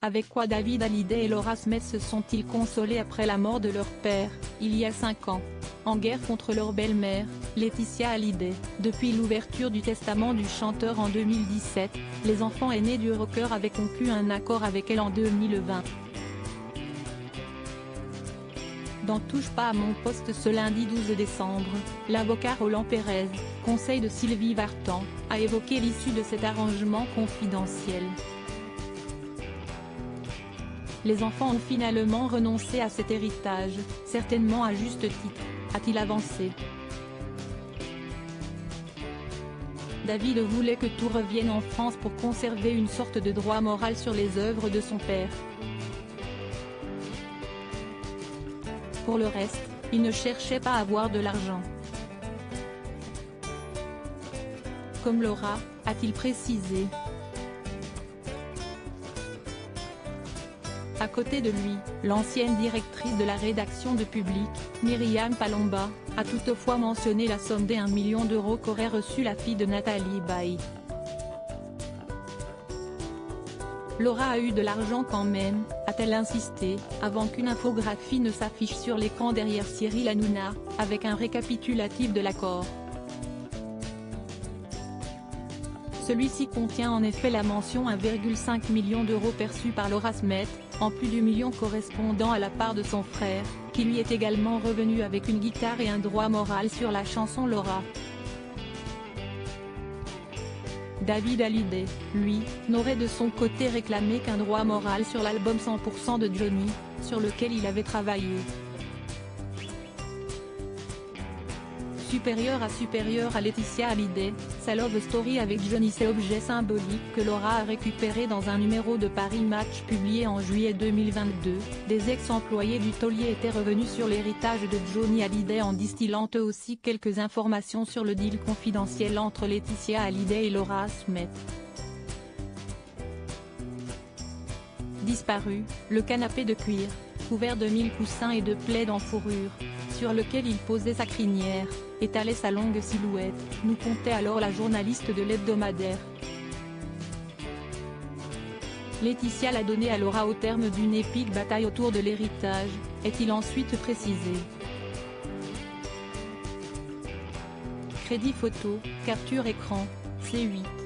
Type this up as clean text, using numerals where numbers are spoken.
Avec quoi David Hallyday et Laura Smith se sont-ils consolés après la mort de leur père, il y a 5 ans? En guerre contre leur belle-mère, Laetitia Hallyday. Depuis l'ouverture du testament du chanteur en 2017, les enfants aînés du rocker avaient conclu un accord avec elle en 2020. Dans Touche pas à mon poste ce lundi 12 décembre, l'avocat Roland Pérez, conseil de Sylvie Vartan, a évoqué l'issue de cet arrangement confidentiel. Les enfants ont finalement renoncé à cet héritage, certainement à juste titre, a-t-il avancé. David voulait que tout revienne en France pour conserver une sorte de droit moral sur les œuvres de son père. Pour le reste, il ne cherchait pas à avoir de l'argent. Comme Laura, a-t-il précisé. À côté de lui, l'ancienne directrice de la rédaction de Public, Myriam Palomba, a toutefois mentionné la somme d'1 million d'euros qu'aurait reçue la fille de Nathalie Baye. Laura a eu de l'argent quand même, a-t-elle insisté, avant qu'une infographie ne s'affiche sur l'écran derrière Cyril Hanouna, avec un récapitulatif de l'accord. Celui-ci contient en effet la mention 1,5 million d'euros perçus par Laura Smith, en plus du million correspondant à la part de son frère, qui lui est également revenu avec une guitare et un droit moral sur la chanson Laura. David Hallyday, lui, n'aurait de son côté réclamé qu'un droit moral sur l'album 100% de Johnny, sur lequel il avait travaillé. Supérieur à Laetitia Hallyday, sa love story avec Johnny, c'est objet symbolique que Laura a récupéré dans un numéro de Paris Match publié en juillet 2022, des ex-employés du taulier étaient revenus sur l'héritage de Johnny Hallyday en distillant eux aussi quelques informations sur le deal confidentiel entre Laetitia Hallyday et Laura Smith. Disparu, le canapé de cuir, couvert de 1000 coussins et de plaids en fourrure, sur lequel il posait sa crinière, étalait sa longue silhouette, nous contait alors la journaliste de l'hebdomadaire. Laetitia l'a donné à Laura au terme d'une épique bataille autour de l'héritage, est-il ensuite précisé. Crédit photo, capture écran, C8.